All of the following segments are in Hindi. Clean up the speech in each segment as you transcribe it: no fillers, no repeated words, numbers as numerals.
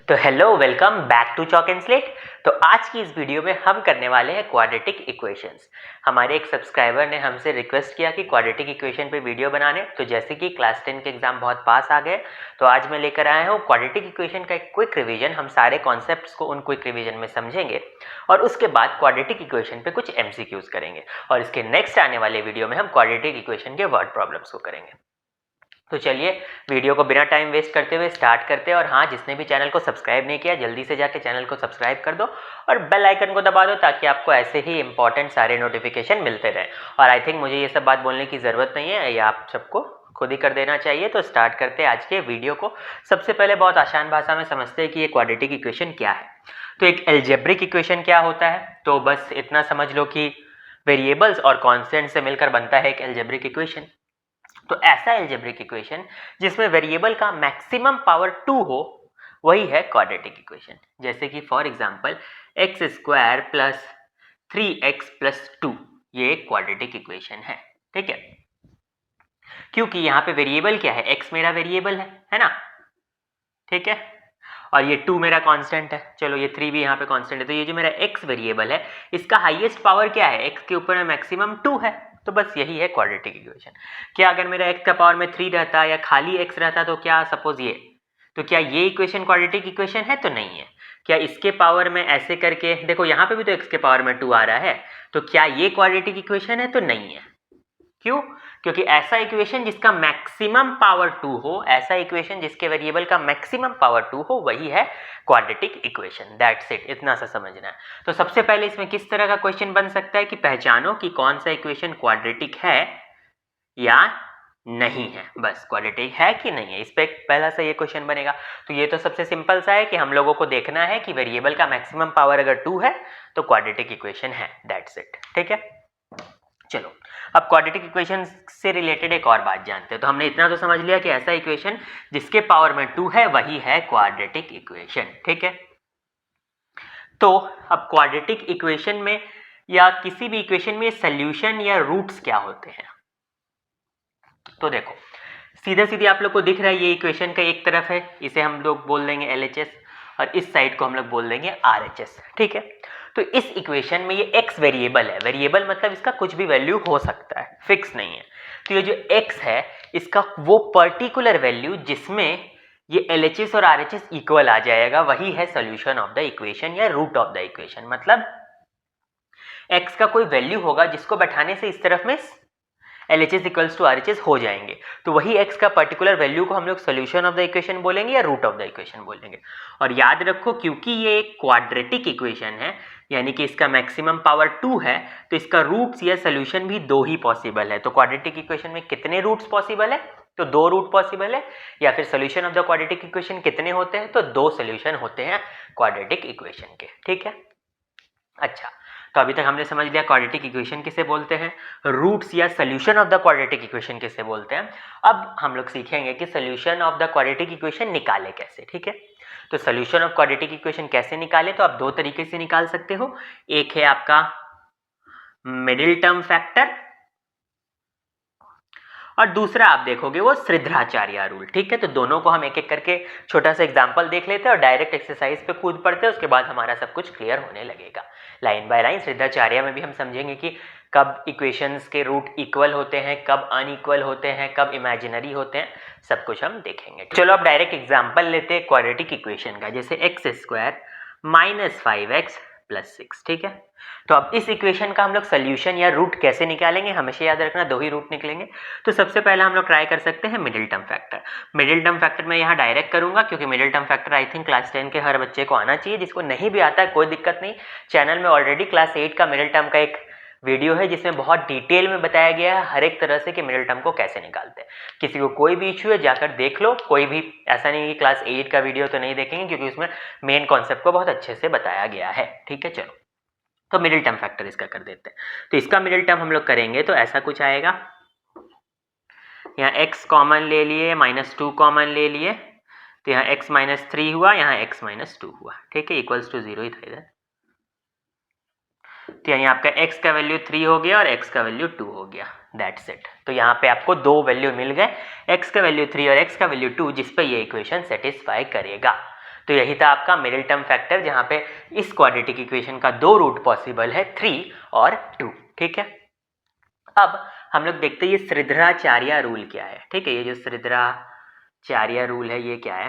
तो hello, welcome back to chalk and slate. तो आज की इस वीडियो में हम करने वाले हैं क्वाड्रेटिक इक्वेशंस। हमारे एक सब्सक्राइबर ने हमसे रिक्वेस्ट किया कि क्वाड्रेटिक इक्वेशन पे वीडियो बनाने। तो जैसे कि क्लास 10 के एग्जाम बहुत पास आ गए, तो आज मैं लेकर आया हूँ क्वाड्रेटिक इक्वेशन का एक क्विक रिवीजन। हम सारे कॉन्सेप्ट्स को उन क्विक रिवीजन में समझेंगे और उसके बाद क्वाड्रेटिक इक्वेशन पे कुछ MCQs करेंगे और इसके नेक्स्ट आने वाले वीडियो में हम क्वाड्रेटिक इक्वेशन के वर्ड प्रॉब्लम्स को करेंगे। तो चलिए वीडियो को बिना टाइम वेस्ट करते हुए स्टार्ट करते हैं। और हाँ, जिसने भी चैनल को सब्सक्राइब नहीं किया जल्दी से जाके चैनल को सब्सक्राइब कर दो और बेल आइकन को दबा दो ताकि आपको ऐसे ही इंपॉर्टेंट सारे नोटिफिकेशन मिलते रहें। और आई थिंक मुझे ये सब बात बोलने की ज़रूरत नहीं है, ये आप सबको खुद ही कर देना चाहिए। तो स्टार्ट करते हैं आज के वीडियो को। सबसे पहले बहुत आसान भाषा में समझते हैं कि ये क्वाड्रेटिक इक्वेशन क्या है। तो एक एल्जेब्रिक इक्वेशन क्या होता है, तो बस इतना समझ लो कि वेरिएबल्स और कॉन्स्टेंट से मिलकर बनता है एक एल्जेब्रिक इक्वेशन। तो ऐसा एल्जेब्रिक इक्वेशन जिसमें वेरिएबल का मैक्सिमम पावर 2 हो, वही है क्वाड्रेटिक इक्वेशन। जैसे कि for example x square plus 3x plus 2, ये एक क्वाड्रेटिक इक्वेशन है। ठीक है, क्योंकि यहाँ पे वेरिएबल क्या है, x मेरा वेरिएबल है ना। ठीक है, और ये 2 मेरा कांस्टेंट है। चलो ये 3 भी यहाँ पे कांस्टेंट है। तो ये जो मेरा x वेरिएबल है, इसका हाईएस्ट पावर क्या है, x के ऊपर में मैक्सिमम 2 है। तो बस यही है क्वाड्रेटिक इक्वेशन। क्या अगर मेरा x का पावर में 3 रहता या खाली x रहता, तो क्या सपोज ये, तो क्या ये इक्वेशन क्वाड्रेटिक इक्वेशन है? तो नहीं है। क्या इसके पावर में ऐसे करके देखो, यहाँ पे भी तो x के पावर में 2 आ रहा है, तो क्या ये क्वाड्रेटिक इक्वेशन है? तो नहीं है। क्यों? क्योंकि ऐसा इक्वेशन जिसका मैक्सिमम पावर 2 हो, ऐसा इक्वेशन जिसके वेरिएबल का मैक्सिमम पावर 2 हो, वही है क्वाड्रेटिक इक्वेशन। दैट्स इट, इतना सा समझना है। तो सबसे पहले इसमें किस तरह का क्वेश्चन बन सकता है कि पहचानो कि कौन सा इक्वेशन क्वाड्रेटिक है या नहीं है। बस क्वाड्रेटिक है कि नहीं है, इस पे पहला सा ये क्वेश्चन बनेगा। तो ये तो सबसे सिंपल सा है कि हम लोगों को देखना है कि वेरिएबल का मैक्सिमम पावर अगर 2 है तो क्वाड्रेटिक इक्वेशन है। That's it. ठीक है, चलो अब क्वाड्रेटिक इक्वेशन से रिलेटेड एक और बात जानते हैं। तो हमने इतना तो समझ लिया कि ऐसा इक्वेशन जिसके पावर में 2 है वही है क्वाड्रेटिक इक्वेशन। ठीक है, तो अब क्वाड्रेटिक इक्वेशन में या किसी भी इक्वेशन में सॉल्यूशन या रूट्स क्या होते हैं। तो देखो सीधे सीधे आप लोग को दिख रहा है, ये इक्वेशन का एक तरफ है, इसे हम लोग बोल देंगे LHS और इस साइड को हम लोग बोल देंगे RHS। ठीक है, तो इस इक्वेशन में ये x वेरिएबल है। वेरिएबल मतलब इसका कुछ भी वैल्यू हो सकता है, फिक्स नहीं है। तो ये जो x है, इसका वो पर्टिकुलर वैल्यू जिसमें ये LHS और RHS इक्वल आ जाएगा, वही है सॉल्यूशन ऑफ द इक्वेशन या रूट ऑफ द इक्वेशन। मतलब x का कोई वैल्यू होगा जिसको बैठाने से इस तरफ में LHS इक्वल्स टू RHS हो जाएंगे, तो वही x का पर्टिकुलर वैल्यू को हम लोग सोल्यूशन ऑफ द इक्वेशन बोलेंगे या रूट ऑफ द इक्वेशन बोलेंगे। और याद रखो, क्योंकि ये एक क्वाड्रेटिक इक्वेशन है, यानी कि इसका मैक्सिमम पावर 2 है, तो इसका रूट्स या सोल्यूशन भी 2 ही पॉसिबल है। तो क्वाड्रेटिक इक्वेशन में कितने रूट्स पॉसिबल है? तो 2 रूट पॉसिबल है। या फिर solution of the quadratic equation कितने होते हैं? तो 2 सोल्यूशन होते हैं क्वाड्रेटिक इक्वेशन के। ठीक है, अच्छा, तो अभी तक हमने समझ लिया क्वाड्रेटिक इक्वेशन किसे बोलते हैं, रूट्स या solution of the quadratic equation किसे बोलते हैं। अब हम लोग सीखेंगे कि solution of the quadratic equation निकाले कैसे। ठीक है, तो सॉल्यूशन ऑफ क्वाड्रेटिक इक्वेशन कैसे निकाले, तो आप 2 तरीके से निकाल सकते हो। एक है आपका मिडिल टर्म फैक्टर और दूसरा आप देखोगे वो श्रीधराचार्य रूल। ठीक है, तो दोनों को हम एक एक करके छोटा सा एग्जांपल देख लेते हैं और डायरेक्ट एक्सरसाइज पे कूद पड़ते हैं। उसके बाद हमारा सब कुछ क्लियर होने लगेगा लाइन बाय लाइन। श्रीधराचार्य में भी हम समझेंगे कि कब इक्वेशंस के रूट इक्वल होते हैं, कब अनइक्वल होते हैं, कब इमेजिनरी होते हैं, सब कुछ हम देखेंगे। चलो अब डायरेक्ट एग्जाम्पल लेते हैं क्वाड्रेटिक इक्वेशन का, जैसे x square minus 5x plus 6। ठीक है, तो अब इस इक्वेशन का हम लोग सोल्यूशन या रूट कैसे निकालेंगे, हमेशा याद रखना 2 ही रूट निकलेंगे। तो सबसे पहले हम लोग ट्राई कर सकते हैं middle term factor. Middle term factor मैं यहाँ डायरेक्ट करूंगा, क्योंकि middle term factor I think class 10 के हर बच्चे को आना चाहिए। जिसको नहीं भी आता है कोई दिक्कत नहीं, चैनल में ऑलरेडी क्लास 8 का मिडिल टर्म का एक वीडियो है जिसमें बहुत डिटेल में बताया गया है हर एक तरह से कि मिडिल टर्म को कैसे निकालते हैं। किसी को कोई भी इशू है जाकर देख लो, कोई भी ऐसा नहीं कि क्लास 8 का वीडियो तो नहीं देखेंगे, क्योंकि उसमें मेन कॉन्सेप्ट को बहुत अच्छे से बताया गया है। ठीक है, चलो तो मिडिल टर्म फैक्टर इसका कर देते हैं। तो इसका मिडिल टर्म हम लोग करेंगे तो ऐसा कुछ आएगा, यहाँ x कॉमन ले लिए, -2 कॉमन ले लिए, तो यहाँ x -3 हुआ, यहाँ x -2 हुआ। ठीक है, इक्वल्स टू 0 ही था इधर। तो यहाँ आपका x का वैल्यू 3 हो गया और x का वैल्यू 2 हो गया। That's it. तो यहाँ पे आपको 2 वैल्यू मिल गए, x का वैल्यू 3 और x का वैल्यू 2, जिस पे ये इक्वेशन सेटिस्फाई करेगा। तो यही था आपका मिडिल टर्म फैक्टर, जहाँ पे इस क्वाड्रेटिक इक्वेशन का दो रूट पॉसिबल है, 3 और 2। ठीक है, अब हम लोग देखते हैं ये श्रीधराचार्य रूल क्या है। ठीक है, ये जो श्रीधराचार्य रूल है ये क्या है।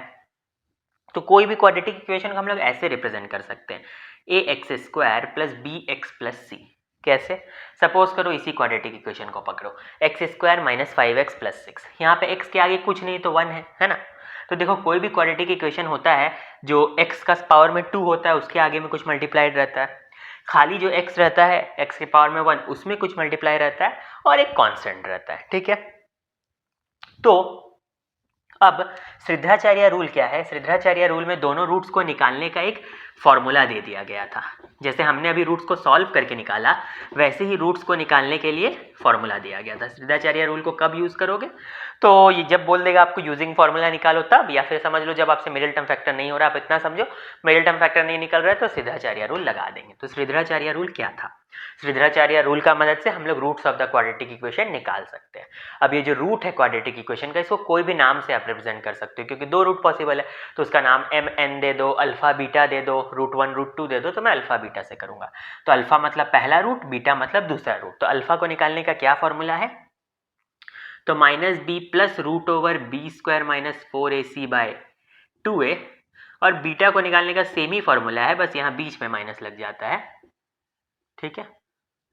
तो कोई भी क्वाड्रेटिक इक्वेशन को हम लोग ऐसे रिप्रेजेंट कर सकते हैं, a x square plus b x plus c. कैसे? सपोज करो इसी क्वाड्रेटिक इक्वेशन को पकड़ो, x square minus 5x plus 6। यहाँ पे x के आगे कुछ नहीं तो 1 है ना। तो देखो कोई भी क्वाड्रेटिक इक्वेशन होता है जो x का पावर में 2 होता है उसके आगे में कुछ मल्टीप्लाइड रहता है, खाली जो x रहता है x के पावर में 1 उसमें कुछ मल्टीप्लाई रहता है और एक कांस्टेंट रहता है। ठीक है, तो अब श्रीधराचार्य रूल क्या है? श्रीधराचार्य रूल में दोनों रूट्स को निकालने का एक फॉर्मूला दे दिया गया था। जैसे हमने अभी रूट्स को सॉल्व करके निकाला वैसे ही रूट्स को निकालने के लिए फॉर्मूला दिया गया था। श्रीधराचार्य रूल को कब यूज करोगे? तो ये जब बोल देगा आपको यूजिंग फॉर्मूला निकालो तब, या फिर समझ लो जब आपसे मिडिल टर्म फैक्टर नहीं हो रहा, आप इतना समझो मिडिल टर्म फैक्टर नहीं निकल रहा है तो श्रीधराचार्य रूल लगा देंगे। तो श्रीधराचार्य रूल क्या था? श्रीधराचार्य रूल का मदद से हम लोग roots of the quadratic equation निकाल सकते हैं। अब ये जो रूट है क्वाड्रेटिक इक्वेशन का, इसको कोई भी नाम से आप रिप्रेजेंट कर सकते हो, क्योंकि दो रूट पॉसिबल है तो उसका नाम एम एन दे दो, अल्फा बीटा दे दो, रूट 1 रूट 2 दे दो। तो मैं अल्फा बीटा से करूंगा। तो अल्फा मतलब पहला रूट, बीटा मतलब दूसरा रूट। तो अल्फा को निकालने का क्या फॉर्मूला है? तो minus b plus root over b square minus 4ac by 2a, और बीटा को निकालने का सेम ही फॉर्मूला है, बस यहाँ बीच में माइनस लग जाता है। ठीक है,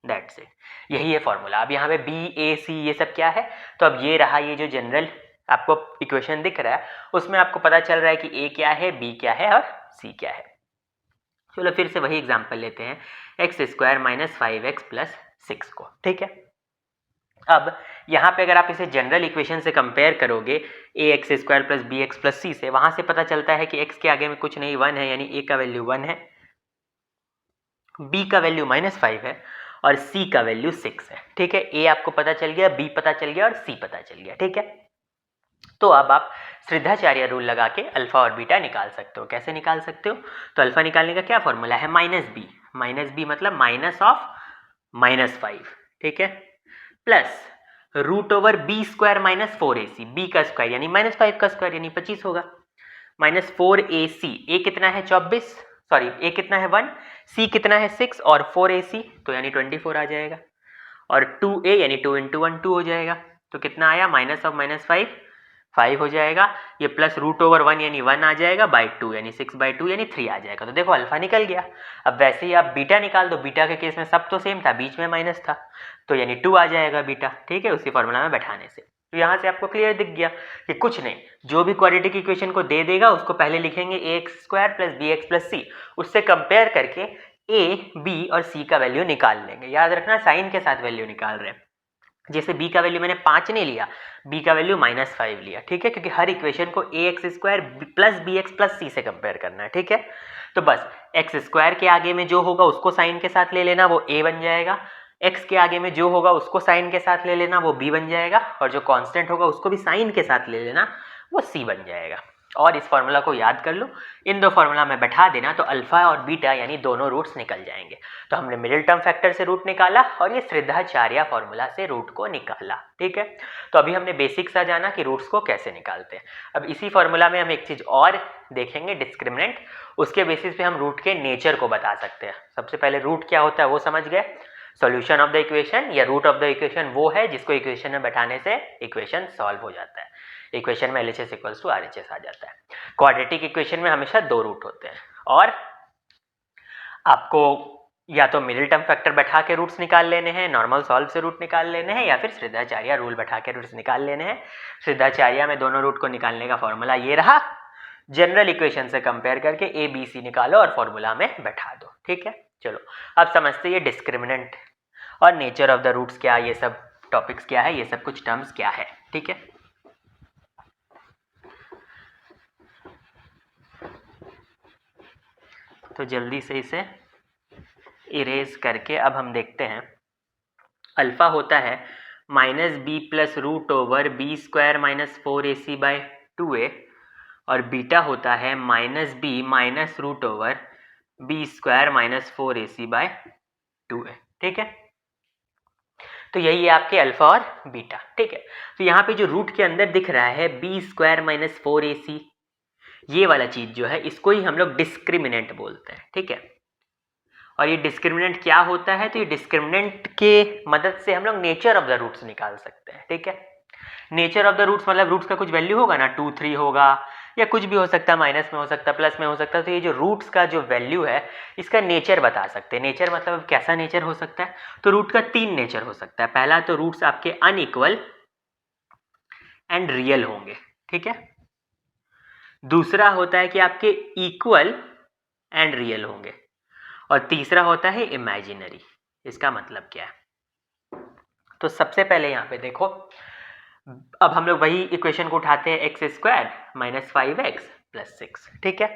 दैट्स इट, यही है फॉर्मूला। अब यहाँ पे बी ए सी ये सब क्या है? तो अब ये रहा, ये जो जनरल आपको इक्वेशन दिख रहा है उसमें आपको पता चल रहा है कि ए क्या है, बी क्या है और सी क्या है। चलो फिर से वही एग्जांपल लेते हैं, x square minus 5x plus 6 को। ठीक है, अब यहाँ पे अगर आप इसे जनरल इक्वेशन से कंपेयर करोगे a x square plus b x plus c से, वहां से पता चलता है कि x के आगे में कुछ नहीं 1 है, यानी a का वैल्यू 1 है, b का वैल्यू -5 है और c का वैल्यू 6 है। ठीक है, a आपको पता चल गया, b पता चल गया और c पता चल गया। ठीक है, तो अब आप श्रीधराचार्य रूल लगा के अल्फा और बीटा निकाल सकते हो। कैसे निकाल सकते हो? तो अल्फा निकालने का क्या फॉर्मूला है? माइनस बी मतलब माइनस ऑफ -5। ठीक है, plus root over b square minus 4ac, b का स्क्वायर यानी -5 का स्क्वायर यानी 25 होगा, माइनस 4ac। ए कितना है? 24, सॉरी ए कितना है? 1, सी कितना है? 6 और 4ac तो यानी 24 आ जाएगा, और 2a यानी 2 × 1 2 हो जाएगा। तो कितना आया? माइनस ऑफ -5 5 हो जाएगा, ये प्लस रूट ओवर 1 यानी 1 आ जाएगा, बाई 2 यानी 6/2 यानी 3 आ जाएगा। तो देखो अल्फा निकल गया। अब वैसे ही आप बीटा निकाल दो, बीटा के केस में सब तो सेम था, बीच में माइनस था, तो यानी 2 आ जाएगा बीटा। ठीक है, उसी फॉर्मूला में बैठाने से। तो यहाँ से आपको क्लियर दिख गया कि कुछ नहीं, जो भी क्वाड्रेटिक इक्वेशन को दे देगा उसको पहले लिखेंगे ax square plus b x plus c, उससे कंपेयर करके a, b और c का वैल्यू निकाल लेंगे। याद रखना साइन के साथ वैल्यू निकाल रहे हैं। जैसे b का वैल्यू मैंने 5 नहीं लिया, b का वैल्यू -5 लिया। ठीक है, क्योंकि हर इक्वेशन को ax square plus b x plus c से कंपेयर करना है। ठीक है, तो बस एक्स स्क्वायर के आगे में जो होगा उसको साइन के साथ ले लेना, वो a बन जाएगा, x के आगे में जो होगा उसको साइन के साथ ले लेना, वो b बन जाएगा, और जो कांस्टेंट होगा उसको भी साइन के साथ ले लेना, वो c बन जाएगा। और इस फॉर्मूला को याद कर लो, इन दो फॉर्मूला में बैठा देना तो अल्फा और बीटा यानी दोनों रूट्स निकल जाएंगे। तो हमने मिडिल टर्म फैक्टर से रूट निकाला और ये श्रीधराचार्य फॉर्मूला से रूट को निकाला। ठीक है, तो अभी हमने बेसिक सा जाना कि रूट्स को कैसे निकालते हैं। अब इसी फॉर्मूला में हम एक चीज और देखेंगे, डिस्क्रिमिनेंट। उसके बेसिस पे हम रूट के नेचर को बता सकते हैं। सबसे पहले रूट क्या होता है वो समझ गए, सॉल्यूशन ऑफ द इक्वेशन या रूट ऑफ द इक्वेशन वो है जिसको इक्वेशन में बैठाने से इक्वेशन सॉल्व हो जाता है। इक्वेशन में LHS इक्वल्स टू RHS आ जाता है। क्वाड्रेटिक इक्वेशन में हमेशा दो रूट होते हैं, और आपको या तो मिडिल टर्म फैक्टर बैठा के रूट्स निकाल लेने हैं, नॉर्मल सॉल्व से रूट निकाल लेने हैं, या फिर श्रीधराचार्य रूल बैठा के रूट्स निकाल लेने हैं। श्रीधराचार्य में दोनों रूट को निकालने का फॉर्मूला ये रहा, जनरल इक्वेशन से कंपेयर करके ए बी सी निकालो और फॉर्मूला में बैठा दो। ठीक है, चलो अब समझते हैं डिस्क्रिमिनेंट और नेचर ऑफ द रूट्स क्या, ये सब टॉपिक्स क्या है, ये सब कुछ टर्म्स क्या है। ठीक है, तो जल्दी से इसे इरेज करके अब हम देखते हैं। अल्फा होता है -b plus root over b square minus 4ac by 2a, और बीटा होता है -b minus root over b square minus 4ac by 2a। ठीक है, तो यही है आपके अल्फा और बीटा। ठीक है, तो यहाँ पे जो रूट के अंदर दिख रहा है b स्क्वायर माइनस 4ac, ये वाला चीज़ जो है इसको ही हम लोग डिस्क्रिमिनेंट बोलते हैं, ठीक है। और ये डिस्क्रिमिनेंट क्या होता है, तो ये डिस्क्रिमिनेंट के मदद से हम लोग नेचर ऑफ द रूट्स निकाल सकते हैं, ठीक है। नेचर ऑफ द रूट्स मतलब रूट्स का कुछ वैल्यू होगा ना, 2 3 होगा या कुछ भी हो सकता है, माइनस में हो सकता है, प्लस में हो सकता है। तो ये जो रूट्स का जो वैल्यू है इसका नेचर बता सकते हैं। नेचर मतलब कैसा नेचर हो सकता है, तो रूट का 3 नेचर हो सकता है। पहला तो रूट्स आपके अनइक्वल एंड रियल होंगे, ठीक है। दूसरा होता है कि आपके इक्वल एंड रियल होंगे, और तीसरा होता है इमेजिनरी। इसका मतलब क्या है, तो सबसे पहले यहाँ पे देखो, अब हम लोग वही इक्वेशन को उठाते हैं, x square minus 5x plus 6, ठीक है।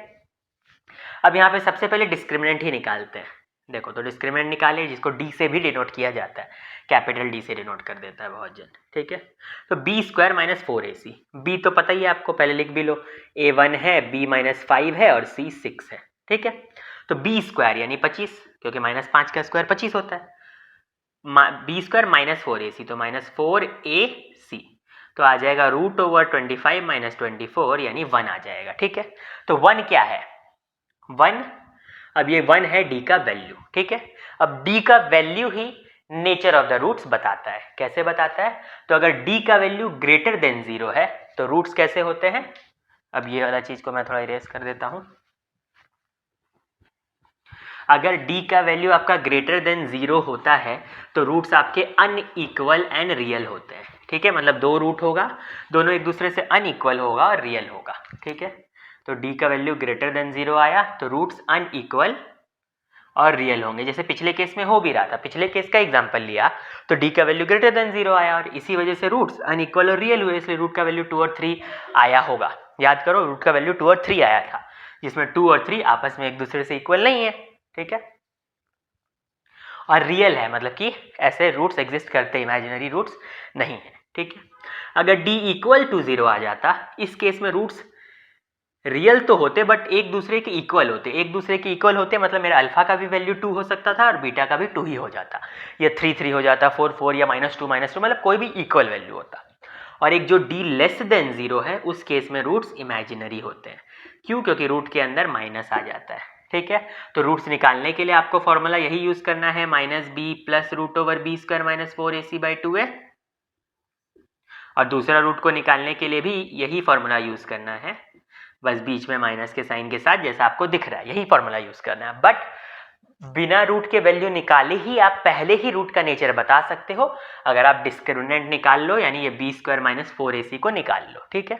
अब यहाँ पे सबसे पहले डिस्क्रिमिनेंट ही निकालते हैं। देखो तो डिस्क्रिमिनेंट निकाले, जिसको डी से भी डिनोट किया जाता है, कैपिटल डी से डिनोट कर देता है बहुत जन, ठीक है। तो B square minus 4ac, B तो पता ही है आपको, पहले लिख भी लो, a1 है, b माइनस 5 है और c 6 है, ठीक है। तो बी स्क्वायर यानी 25, क्योंकि माइनस 5 का स्क्वायर 25 होता है। बी स्क्वायर माइनस 4ac, तो माइनस 4ac, तो आ जाएगा रूट ओवर 25 माइनस 24 यानी 1 आ जाएगा, ठीक है। तो 1 क्या है, 1, अब ये 1 है डी का वैल्यू, ठीक है। अब डी का वैल्यू ही नेचर ऑफ द रूट्स बताता है। कैसे बताता है, तो अगर डी का वैल्यू ग्रेटर देन 0 है तो रूट्स कैसे होते हैं। अब ये वाला चीज को मैं थोड़ा इरेज कर देता हूं। अगर d का वैल्यू आपका ग्रेटर देन 0 होता है तो रूट्स आपके अनइक्वल एंड रियल होते हैं, ठीक है। मतलब दो रूट होगा, दोनों एक दूसरे से अनइक्वल होगा और रियल होगा, ठीक है। तो d का वैल्यू ग्रेटर देन 0 आया तो रूट्स अनइक्वल और रियल होंगे, जैसे पिछले केस में हो भी रहा था। पिछले केस का एग्जांपल लिया तो d का वैल्यू ग्रेटर देन 0 आया और इसी वजह से रूट्स अनइक्वल और रियल हुए, इसलिए रूट का वैल्यू 2 और 3 आया होगा। याद करो, रूट का वैल्यू 2 और 3 आया था, जिसमें 2 और 3 आपस में एक दूसरे से इक्वल नहीं है, ठीक है। और रियल है मतलब कि ऐसे रूट्स एग्जिस्ट करते, इमेजिनरी रूट्स नहीं है, ठीक है। अगर d इक्वल टू 0 आ जाता, इस केस में रूट्स रियल तो होते बट एक दूसरे के इक्वल होते। एक दूसरे के इक्वल होते मतलब मेरा अल्फा का भी वैल्यू 2 हो सकता था और बीटा का भी 2 ही हो जाता, या 3 3 हो जाता, 4 4 या -2 -2, मतलब कोई भी इक्वल वैल्यू होता। और एक जो d लेस देन 0 है उस केस में रूट्स इमेजिनरी होते हैं। क्यों, क्योंकि रूट के अंदर माइनस आ जाता है, ठीक है। तो रूट्स निकालने के लिए आपको फॉर्मूला यही यूज करना है, -b plus root over b square minus 4ac/2a, और दूसरा रूट को निकालने के लिए भी यही फॉर्मूला यूज करना है, बस बीच में माइनस के साइन के साथ, जैसा आपको दिख रहा है यही फॉर्मूला यूज करना है। बट बिना रूट के वैल्यू निकाले ही आप पहले ही रूट का नेचर बता सकते हो, अगर आप डिस्क्रिमिनेंट निकाल लो, यानी ये बी स्क्वायर माइनस 4ac को निकाल लो, ठीक है।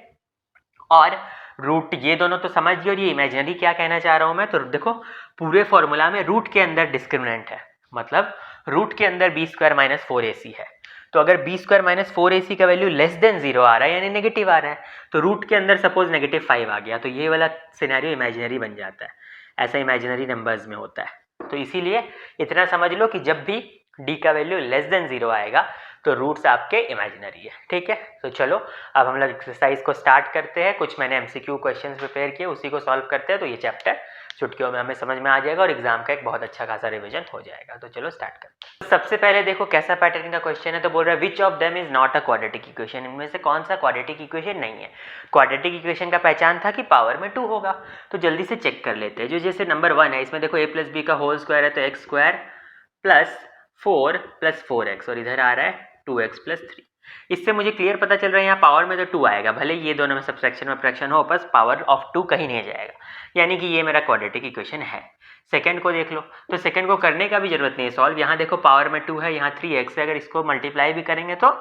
और रूट ये दोनों तो समझ गए, और ये इमेजिनरी क्या कहना चाह रहा हूं मैं, तो देखो पूरे फॉर्मूला में रूट के अंदर डिस्क्रिमिनेंट है, मतलब रूट के अंदर बी स्क्वायर माइनस 4ac है। तो अगर बी स्क्वायर माइनस 4ac का वैल्यू लेस देन 0 आ रहा है यानी नेगेटिव आ रहा है, तो रूट के अंदर सपोज -5 आ गया, तो ये वाला सिनेरियो इमेजिनरी बन जाता है। ऐसा इमेजिनरी नंबर्स में होता है। तो इसीलिए इतना समझ लो कि जब भी d का वैल्यू लेस देन 0 आएगा तो रूट्स आपके इमेजिनरी है, ठीक है। तो चलो अब हम लोग एक्सरसाइज को स्टार्ट करते हैं। कुछ मैंने एमसीक्यू क्वेश्चंस प्रिपेयर किए, उसी को सॉल्व करते हैं, तो ये चैप्टर चुटकियों में हमें समझ में आ जाएगा और एग्जाम का एक बहुत अच्छा खासा रिवीजन हो जाएगा। तो चलो स्टार्ट करते हैं। तो सबसे पहले देखो कैसा पैटर्न का क्वेश्चन है, तो बोल रहा है which of them is not a quadratic equation, इनमें से कौन सा क्वाड्रेटिक इक्वेशन नहीं है। क्वाड्रेटिक इक्वेशन का पहचान था कि पावर में 2 होगा, तो जल्दी से चेक कर लेते हैं। जो जैसे नंबर 1 है, इसमें देखो a प्लस बी का होल स्क्वायर है, तो x square plus 4 plus 4x, और इधर आ रहा है 2x प्लस 3। इससे मुझे क्लियर पता चल रहा है यहाँ पावर में तो 2 आएगा, भले ये दोनों में सब्ट्रैक्शन में फ्रैक्शन हो, बस पावर ऑफ 2 कहीं नहीं जाएगा, यानी कि ये मेरा क्वाड्रेटिक इक्वेशन है। सेकंड को देख लो, तो सेकंड को करने का भी जरूरत नहीं है सॉल्व। यहाँ देखो पावर में 2 है, यहाँ 3x है, अगर इसको मल्टीप्लाई भी करेंगे तो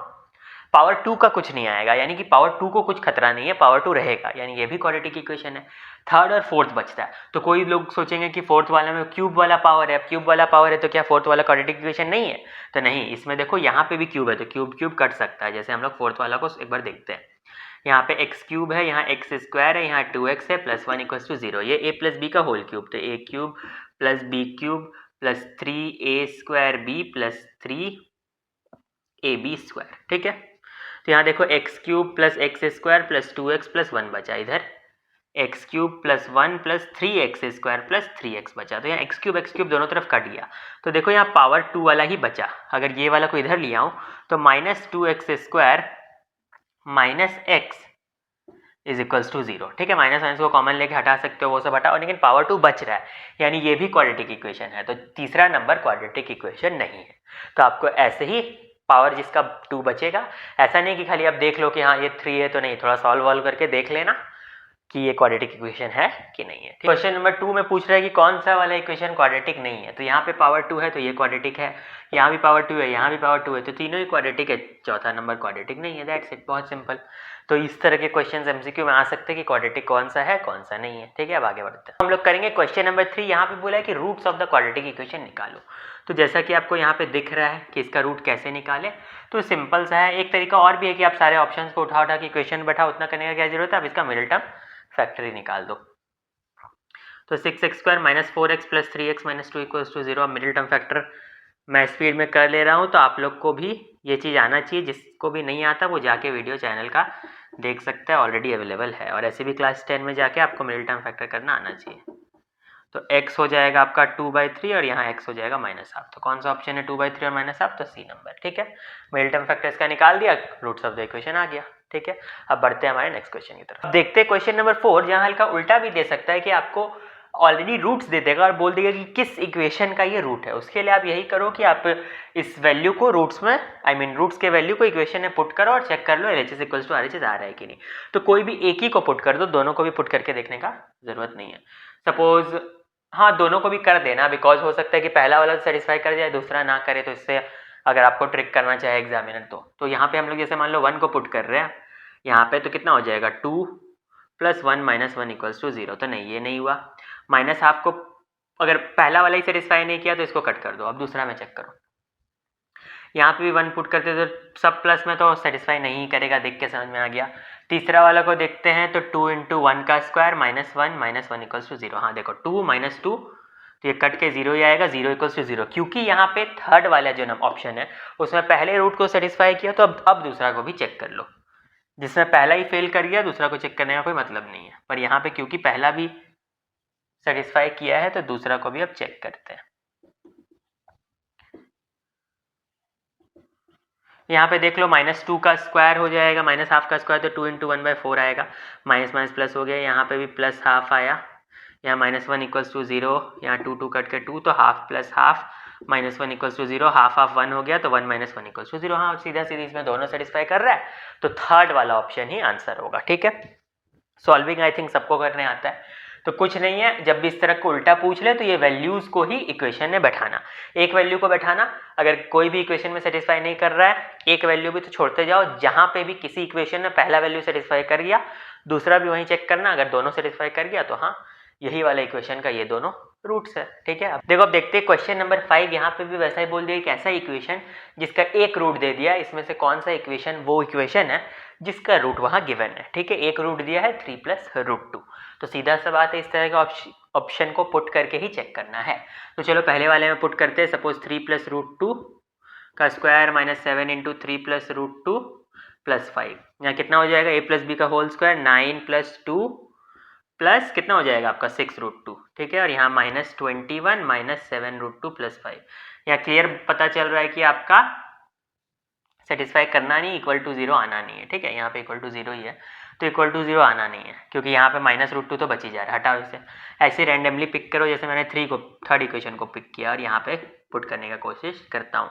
पावर 2 का कुछ नहीं आएगा, यानी कि पावर 2 को कुछ खतरा नहीं है, पावर 2 रहेगा, यानी ये भी क्वाड्रेटिक इक्वेशन है। थर्ड और फोर्थ बचता है, तो कोई लोग सोचेंगे कि फोर्थ वाले में क्यूब वाला पावर है, क्यूब वाला पावर है तो क्या फोर्थ वाला क्वाड्रेटिक इक्वेशन नहीं है, तो नहीं, इसमें देखो यहाँ पे भी क्यूब है, तो क्यूब क्यूब कट सकता है। जैसे हम लोग फोर्थ वाला को एक बार देखते हैं, यहाँ पे एक्स क्यूब है, यहाँ एक्स स्क्वायर है, यहाँ 2x है, प्लस 1 इक्वल टू 0, ये a प्लस बी का होल क्यूब, तो a cube plus b cube plus 3a square b plus 3ab square, ठीक है। तो यहाँ देखो x cube plus x square plus 2x plus 1 बचा, इधर x cube plus 1 plus 3x square plus 3x बचा, तो यहाँ एक्स क्यूब दोनों तरफ कट गया, तो देखो यहाँ पावर 2 वाला ही बचा। अगर ये वाला को इधर लिया हूँ तो -2x square minus x is equals to 0, ठीक है। माइनस माइनस को कॉमन लेके हटा सकते हो, वो सब हटाओ, लेकिन पावर 2 बच रहा है, यानी ये भी क्वाड्रेटिक इक्वेशन है, तो तीसरा नंबर क्वाड्रेटिक इक्वेशन नहीं है। तो आपको ऐसे ही पावर जिसका 2 बचेगा, ऐसा नहीं कि खाली आप देख लो कि हाँ ये 3 है तो नहीं, थोड़ा सॉल्व वॉल्व करके देख लेना कि ये क्वाड्रेटिक इक्वेशन है कि नहीं है। क्वेश्चन नंबर 2 में पूछ रहा है कि कौन सा वाला इक्वेशन क्वाड्रेटिक नहीं है। तो यहाँ पे पावर 2 है तो ये क्वाड्रेटिक है, यहाँ भी पावर 2 है, यहाँ भी पावर 2 है, तो तीनों ही क्वाड्रेटिक है, चौथा नंबर क्वाड्रेटिक नहीं है। दैट्स इट, बहुत सिंपल। तो इस तरह के क्वेश्चन एमसीक्यू में आ सकते हैं कि क्वाड्रेटिक कौन सा है कौन सा नहीं है, ठीक है। अब आगे बढ़ते हैं, हम लोग करेंगे क्वेश्चन नंबर 3। यहाँ पे बोला है कि roots of the quadratic equation निकालो। तो जैसा कि आपको यहाँ पे दिख रहा है कि इसका रूट कैसे निकाले, तो सिंपल सा है। एक तरीका और भी है कि आप सारे ऑप्शंस को उठा के इक्वेशन बैठाओ, उतना करने का क्या जरूरत है, आप इसका मिडिल टर्म फैक्टर ही निकाल दो। तो 6x² - 4x + 3x - 2 = 0। अब मिडिल टर्म फैक्टर मैं स्पीड में कर ले रहा हूँ, तो आप लोग को भी ये चीज़ आना चाहिए। जिसको भी नहीं आता वो जाके वीडियो चैनल का देख सकता है, ऑलरेडी अवेलेबल है। और ऐसे भी क्लास 10 में जाके आपको मिडिल टर्म फैक्टर करना आना चाहिए। तो x हो जाएगा आपका 2/3 और यहाँ x हो जाएगा -1/2। तो कौन सा ऑप्शन है 2/3 और -1/2? तो सी नंबर, ठीक है। मिडिल टर्म फैक्टर इसका निकाल दिया, रूट्स ऑफ द इक्वेशन आ गया, ठीक है। अब बढ़ते हैं हमारे नेक्स्ट क्वेश्चन की तरफ। अब देखते हैं क्वेश्चन नंबर 4, जहाँ हल्का उल्टा भी दे सकता है कि आपको ऑलरेडी रूट्स दे देगा और बोल देगा कि किस इक्वेशन का ये रूट है। उसके लिए आप यही करो कि आप इस वैल्यू को रूट्स में रूट्स के वैल्यू को इक्वेशन में पुट करो और चेक कर लो LHS = RHS आ रहा है कि नहीं। तो कोई भी एक ही को पुट कर दो, दोनों को भी पुट करके देखने का जरूरत नहीं है। सपोज हाँ दोनों को भी कर देना, बिकॉज हो सकता है कि पहला वाला सेटिस्फाई कर जाए दूसरा ना करे, तो इससे अगर आपको ट्रिक करना चाहे एग्जामिनर तो यहाँ पे हम लोग जैसे मान लो 1 को पुट कर रहे हैं यहाँ पे, तो कितना हो जाएगा 2 + 1 - 1 = 0। तो नहीं, ये नहीं हुआ। -1/2 को अगर पहला वाला ही सेटिस्फाई नहीं किया तो इसको कट कर दो। अब दूसरा में चेक करो, यहाँ पे भी 1 पुट करते तो सब प्लस में तो सेटिस्फाई नहीं करेगा, देख के समझ में आ गया। तीसरा वाला को देखते हैं, तो 2 × 1 का स्क्वायर -1 - 1 = 0। हाँ देखो 2 - 2 तो ये कट के 0 ही आएगा, 0 = 0। क्योंकि यहाँ पे थर्ड वाला जो ऑप्शन है उसमें पहले रूट को सेटिस्फाई किया, तो अब दूसरा को भी चेक कर लो। जिसमें पहला ही फेल कर गया दूसरा को चेक करने का कोई मतलब नहीं है। पर यहाँ पे क्योंकि पहला भी सेटिस्फाई किया है तो दूसरा को भी अब चेक करते हैं। यहाँ पे देख लो -2 का स्क्वायर हो जाएगा, -1/2 का स्क्वायर, तो 2 × 1/4 आएगा। माइनस माइनस प्लस हो गया, यहाँ पे भी +1/2 आया, यहाँ -1 = 0, यहाँ 2 कट के 2, तो 1/2 + 1/2 -1 = 0, 1/2 1 हो गया, तो 1 - 1 = 0। हाँ सीधा सीधी इसमें दोनों सेटिस्फाई कर रहा है, तो थर्ड वाला ऑप्शन ही आंसर होगा, ठीक है। सॉल्विंग आई थिंक सबको करने आता है, तो कुछ नहीं है। जब भी इस तरह को उल्टा पूछ ले तो ये वैल्यूज को ही इक्वेशन में बैठाना, एक वैल्यू को बैठाना। अगर कोई भी इक्वेशन में सेटिस्फाई नहीं कर रहा है, एक वैल्यू भी तो छोड़ते जाओ। जहां पे भी किसी इक्वेशन में पहला वैल्यू सेटिस्फाई कर गया दूसरा भी वहीं चेक करना, अगर दोनों सेटिस्फाई कर गया तो हाँ यही वाला इक्वेशन का ये दोनों रूट्स है, ठीक है। अब देखो, अब देखते हैं क्वेश्चन नंबर 5। यहाँ पे भी वैसा ही बोल दिया कि ऐसा इक्वेशन जिसका एक रूट दे दिया, इसमें से कौन सा इक्वेशन वो इक्वेशन है जिसका रूट वहां गिवन है, ठीक है। एक रूट दिया है 3 + √2, तो सीधा सा बात है, इस तरह का ऑप्शन को पुट करके ही चेक करना है। तो चलो पहले वाले में पुट करते हैं। सपोज 3 + √2 का स्क्वायर -7 × 3 + √2 + 5, यहाँ कितना हो जाएगा a + b का होल स्क्वायर, 9 + 2 प्लस कितना हो जाएगा आपका 6 √2, ठीक है। और यहाँ -21 - 7 √2 + 5। यहाँ क्लियर पता चल रहा है कि आपका सेटिस्फाई करना नहीं, = 0 आना नहीं है, ठीक है। यहाँ पे = 0 ही है, तो = 0 आना नहीं है, क्योंकि यहाँ पे -√2 तो बच ही जा रहा है, हटाओ इसे। ऐसे रैंडमली पिक करो, जैसे मैंने थर्ड इक्वेशन को पिक किया और यहाँ पे पुट करने का कोशिश करता हूँ।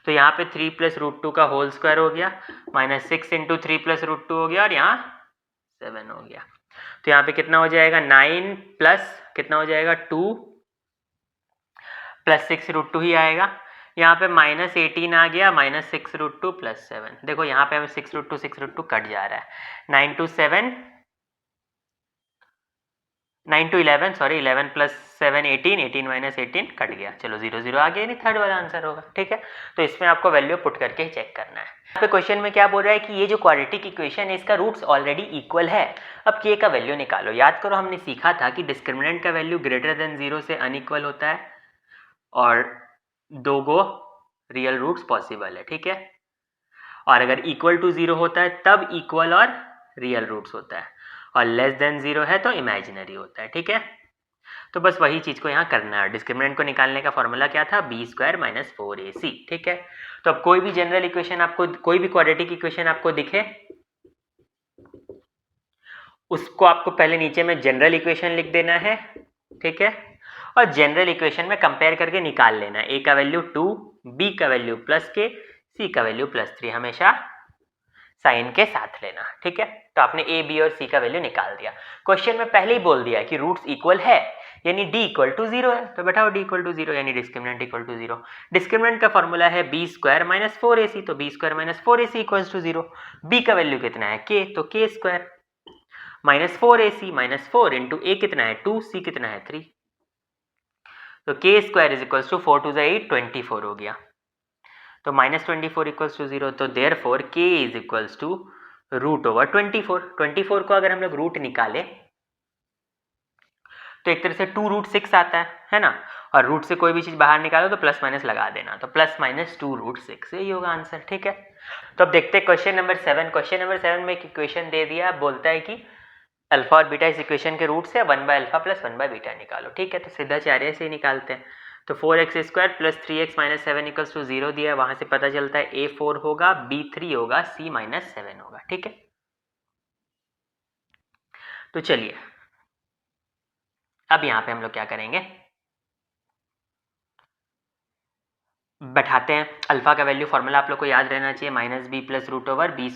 तो यहाँ पे 3 + √2 का होल स्क्वायर हो गया, -6 × 3 + √2 हो गया, और यहाँ 7 हो गया। तो यहाँ पे कितना हो जाएगा 9 प्लस कितना हो जाएगा 2 + 6 √2 ही आएगा। यहाँ पे -18 आ गया, -6 √2 + 7। देखो यहाँ पे हमें 6 √2 कट जा रहा है। 9 to 11 सॉरी, 11 + 7 18, 18 - 18 कट गया। चलो 0 0 आ गया, नहीं थर्ड वाला आंसर होगा, ठीक है। तो इसमें आपको वैल्यू पुट करके ही चेक करना है। यहाँ पे क्वेश्चन में क्या बोल रहा है कि ये जो क्वाड्रेटिक इक्वेशन है इसका रूट्स ऑलरेडी इक्वल है। अब k का वैल्यू निकालो। याद करो हमने सीखा था कि डिस्क्रिमिनेंट का वैल्यू > 0 से अनइक्वल होता है और 2 गो रियल रूट्स पॉसिबल है, ठीक है। और अगर = 0 होता है तब इक्वल और रियल रूट्स होता है, और <0 है तो इमेजिनरी होता है, ठीक है। तो बस वही चीज़ को यहाँ करना है। डिस्क्रिमिनेंट को निकालने का फॉर्मूला क्या था, b² - 4ac, ठीक है। तो अब कोई भी जनरल इक्वेशन आपको, कोई भी क्वाड्रेटिक इक्वेशन आपको दिखे उसको आपको पहले नीचे में जनरल इक्वेशन लिख देना है, ठीक है, और जनरल इक्वेशन में कंपेयर करके निकाल लेना है। ए का वैल्यू 2, बी का वैल्यू +k, सी का वैल्यू +3, हमेशा साइन के साथ लेना, ठीक है। तो आपने ए, बी और सी का वैल्यू निकाल दिया। क्वेश्चन में पहले ही बोल दिया कि रूट्स इक्वल है, यानी d इक्वल टू 0 है, तो बैठाओ d इक्वल टू 0 यानी डिस्क्रिमिनेंट इक्वल टू 0। डिस्क्रिमिनेंट का फॉर्मूला है b स्क्वायर माइनस 4ac, तो b square minus 4ac equals to 0। b का वैल्यू कितना है k, तो k square minus 4ac minus 4 into a कितना है 2, c कितना है 3, तो k square is equals to 4 to 8, 24 हो गया। तो -24 इक्वल्स टू 0, तो therefore k is equals to √24। 24 को अगर हम लोग रूट निकाले तो एक तरह से 2√6 आता है ना, और रूट से कोई भी चीज बाहर निकालो तो प्लस माइनस लगा देना, तो +-2√6 यही होगा आंसर, ठीक है। तो अब देखते हैं क्वेश्चन नंबर 7। क्वेश्चन नंबर 7 में एक इक्वेशन दे दिया, बोलता है कि अल्फा और बीटा इस इक्वेशन के रूट से 1/α + 1/β निकालो, ठीक है। तो सीधा चार्य से ही निकालते हैं। तो 4x² + 3x - 7 इक्वल्स टू 0 दिया है, वहां से पता चलता है a 4 होगा, b 3 होगा, c -7 होगा, ठीक है। तो चलिए अब यहाँ पे हम लोग क्या करेंगे, बैठाते हैं। अल्फा का वैल्यू फॉर्मूला आप लोग को याद रहना चाहिए, -b + √b² -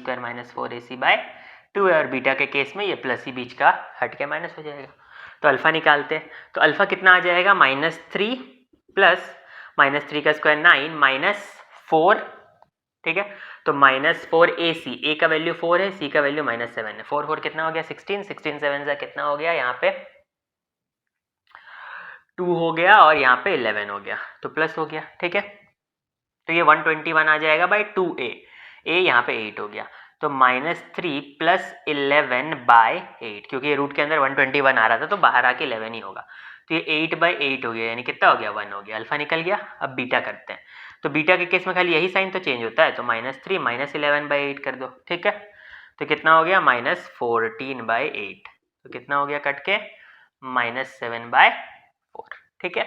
4ac/2 है, और बीटा के केस में ये प्लस ही बीच का हट के माइनस हो जाएगा। तो अल्फा निकालते हैं। तो अल्फा कितना आ जाएगा, -3 प्लस -3 का स्क्वायर 9 -4, ठीक है। तो -4ac, a का वैल्यू 4 है, c का वैल्यू -7 है। 4 4 कितना हो गया 16, 16 7 से कितना हो गया, यहाँ पे 2 हो गया और यहाँ पे 11 हो गया, तो प्लस हो गया, ठीक है। तो ये 121 आ जाएगा बाई 2a, a यहाँ पे 8 हो गया, तो -3 + 11/8, क्योंकि ये रूट के अंदर 121 आ रहा था तो बाहर आके 11 ही होगा, तो ये 8/8 हो गया, यानी कितना हो गया 1 हो गया। अल्फा निकल गया। अब बीटा करते हैं। तो बीटा के केस में खाली यही साइन तो चेंज होता है, तो -3 - 11/8 कर दो, ठीक है। तो कितना हो गया -14/8, तो कितना हो गया कट के -7/4, ठीक है।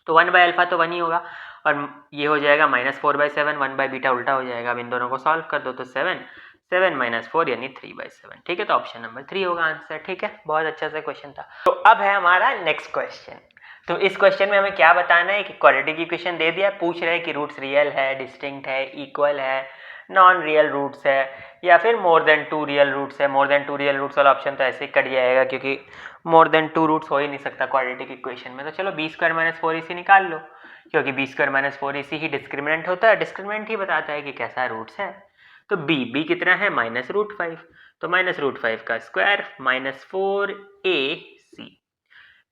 तो 1/α तो 1 ही होगा, और ये हो जाएगा -4/7, 1/β उल्टा हो जाएगा। अब इन दोनों को सॉल्व कर दो, तो 7 - 4 यानी 3/7, ठीक है। तो ऑप्शन नंबर 3 होगा आंसर, ठीक है। बहुत अच्छा सा क्वेश्चन था। तो अब है हमारा नेक्स्ट क्वेश्चन। तो इस क्वेश्चन में हमें क्या बताना है कि क्वाड्रेटिक इक्वेशन दे दिया, पूछ रहे हैं कि रूट्स रियल है, डिस्टिंक्ट है, इक्वल है, नॉन रियल रूट्स है, या फिर मोर देन 2 रियल रूट्स है। मोर देन 2 रियल रूट्स वाला ऑप्शन तो ऐसे ही कट जाएगा, क्योंकि मोर देन 2 रूट्स हो ही नहीं सकता क्वाड्रेटिक इक्वेशन में। तो चलो b² - 4ac निकाल लो, क्योंकि b² - 4ac ही डिस्क्रिमिनेंट होता है, डिस्क्रिमिनेंट ही बताता है कि कैसा रूट्स है। तो b कितना है -√5, तो -√5 का स्क्वायर -4ac,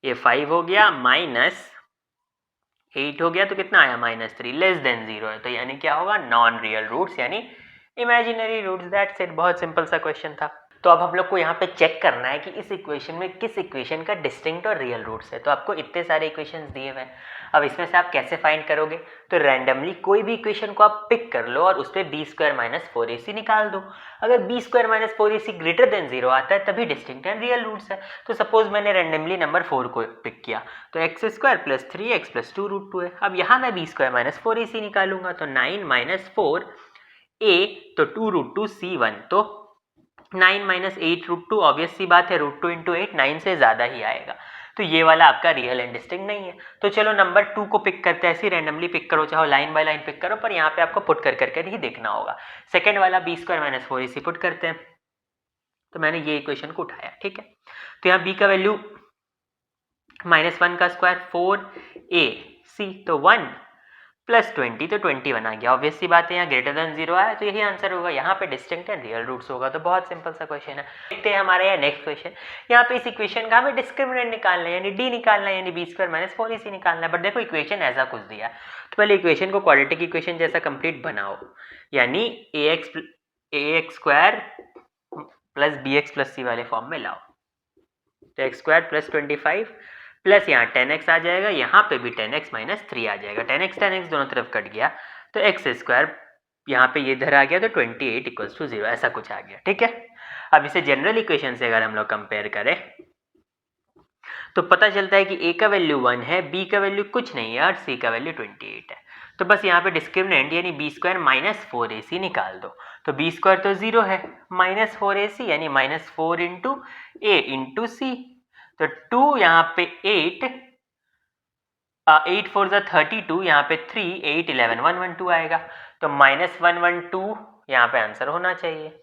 ये 5 हो गया, -8 हो गया, तो कितना आया -3, लेस देन 0 है, तो यानी क्या होगा नॉन रियल रूट्स, यानी इमेजिनरी रूट्स। दैट्स इट, बहुत सिंपल सा क्वेश्चन था। तो अब हम लोग को यहाँ पे चेक करना है कि इस इक्वेशन में किस इक्वेशन का डिस्टिंक्ट और रियल रूट्स है। तो आपको इतने सारे इक्वेशंस दिए हुए हैं, अब इसमें से आप कैसे फाइंड करोगे, तो रैंडमली कोई भी इक्वेशन को आप पिक कर लो और उस पर b² - 4ac निकाल दो। अगर b² - 4ac ग्रेटर देन 0 आता है तभी डिस्टिंक्ट एंड रियल रूट्स है। तो सपोज मैंने रैंडमली नंबर 4 को पिक किया, तो x² + 3x + 2√2 है। अब यहाँ मैं b² - 4ac निकालूंगा, तो 9 - 4 a, तो 2√2 c1, तो 9 - 8√2, ऑब्वियस सी बात है, √2 × 8 9 से ज़्यादा ही आएगा, तो ये वाला आपका रियल एंड डिस्टिंक्ट नहीं है। तो चलो नंबर 2 को पिक करते हैं, ऐसे रैंडमली पिक करो, चाहे लाइन बाय लाइन पिक करो, पर यहाँ पे आपको पुट कर करके ही देखना होगा। सेकंड वाला b² - 4ac पुट करते हैं, तो मैंने ये इक्वेशन को उठाया, ठीक है। तो यहाँ b का वैल्यू -1 का स्क्वायर 4ac, तो 1 + 20, तो 21 आ गया। ऑब्वियस सी बात है, यहाँ ग्रेटर देन 0 आया, तो यही आंसर होगा। यहाँ पे डिस्टिंक्ट एंड रियल रूट्स होगा, तो बहुत सिंपल सा क्वेश्चन है। देखते हैं हमारे यहाँ नेक्स्ट क्वेश्चन। यहाँ पे इस इक्वेशन का हमें डिस्क्रिमिनेंट निकालना है, यानी डी निकालना है, यानी b² - 4ac निकालना है। बट देखो इक्वेशन ऐसा कुछ दिया है, तो पहले इक्वेशन को क्वाड्रेटिक इक्वेशन जैसा कंप्लीट बनाओ, यानी ax² + bx + c वाले फॉर्म में लाओ। तो x² + 25 प्लस यहाँ 10x आ जाएगा, यहाँ पे भी 10x - 3 आ जाएगा, 10x दोनों तरफ कट गया, तो x² यहाँ पे ये इधर आ गया, तो 28 = 0, ऐसा कुछ आ गया, ठीक है। अब इसे जनरल इक्वेशन से अगर हम लोग कंपेयर करें तो पता चलता है कि a का वैल्यू 1 है, b का वैल्यू कुछ नहीं है और c का वैल्यू 28 है। तो बस यहाँ पे डिस्क्रिमिनेंट यानी बी स्क्वायर माइनस 4ac निकाल दो। तो बी स्क्वायर तो 0 है, माइनस 4ac यानी माइनस 4 इंटू ए इंटू सी। तो 2 यहाँ पे 8 8 4 ज़ा 32, यहाँ पे 3 8 11 112 आएगा। तो माइनस 112 यहाँ पे आंसर होना चाहिए।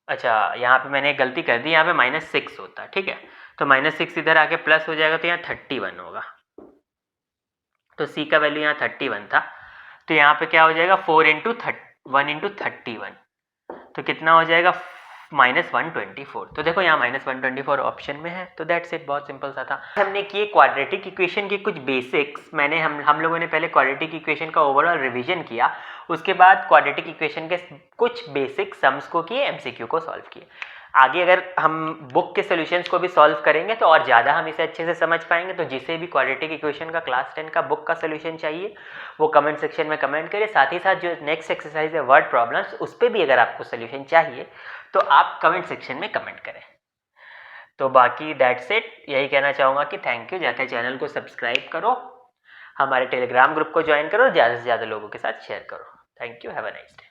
अच्छा, यहाँ पे मैंने एक गलती कर दी, यहाँ पे माइनस 6 होता, ठीक है। तो माइनस 6 इधर आके प्लस हो जाएगा, तो यहाँ 31 होगा। तो सी का वैल्यू यहाँ 31 था, तो यहाँ पे क्या हो जाएगा 4 इंटू 1 इंटू 31, तो कितना हो जाएगा माइनस 124। तो देखो यहाँ माइनस 124 ऑप्शन में है। तो दैट्स इट, बहुत सिंपल सा था। हमने किए क्वाड्रेटिक इक्वेशन के कुछ बेसिक्स। मैंने हम लोगों ने पहले क्वाड्रेटिक इक्वेशन का ओवरऑल रिवीजन किया, उसके बाद क्वाड्रेटिक इक्वेशन के कुछ बेसिक सम्स को किए, एमसीक्यू को सॉल्व किए। आगे अगर हम बुक के सॉल्यूशंस को भी सॉल्व करेंगे तो और ज़्यादा हम इसे अच्छे से समझ पाएंगे। तो जिसे भी क्वाड्रेटिक इक्वेशन का क्लास 10 का बुक का सॉल्यूशन चाहिए वो कमेंट सेक्शन में कमेंट करें। साथ ही साथ जो नेक्स्ट एक्सरसाइज है वर्ड प्रॉब्लम्स, उस पर भी अगर आपको सॉल्यूशन चाहिए तो आप कमेंट सेक्शन में कमेंट करें। तो बाकी दैट्स इट, यही कहना चाहूँगा कि थैंक यू। जाकर चैनल को सब्सक्राइब करो, हमारे टेलीग्राम ग्रुप को ज्वाइन करो, ज़्यादा से ज़्यादा लोगों के साथ शेयर करो। Thank you, have a nice day.